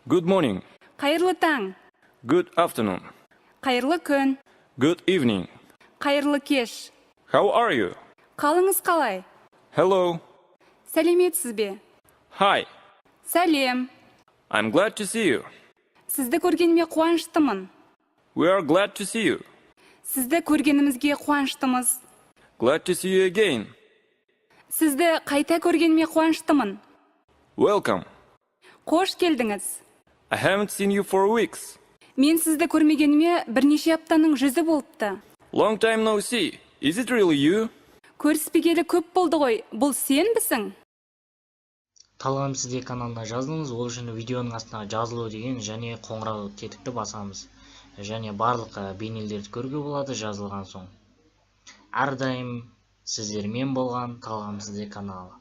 Good morning. Қайырлы таң. Good afternoon. Қайырлы күн. Good evening. Қайырлы кеш. How are you? Қалыңыз қалай? Hello. Сәлеметсіз бе? Hi. Сәлем. I'm glad to see you. Сізді көргеніме қуаныштымын. We are glad to see you. Сізді көргенімізге қуаныштымыз. Glad to see you again. Сізді қайта көргеніме қуаныштымын. Welcome. Қош келдіңіз. I haven't seen you for weeks. Мен сізді көрмегеніме бірнеше аптаның жүзі болыпты. Long time no see. Is it really you? Көріспегелі көп болды ғой. Бұл сен бісің? Талғам сізде каналына жазылыңыз. Ол үшін видеоның астына жазылу деген және қоңырау тетікті басамыз. Және барлық бейнелерді көруге болады жазылған соң. Әрдайым сіздермен болған Талғам сізде каналы.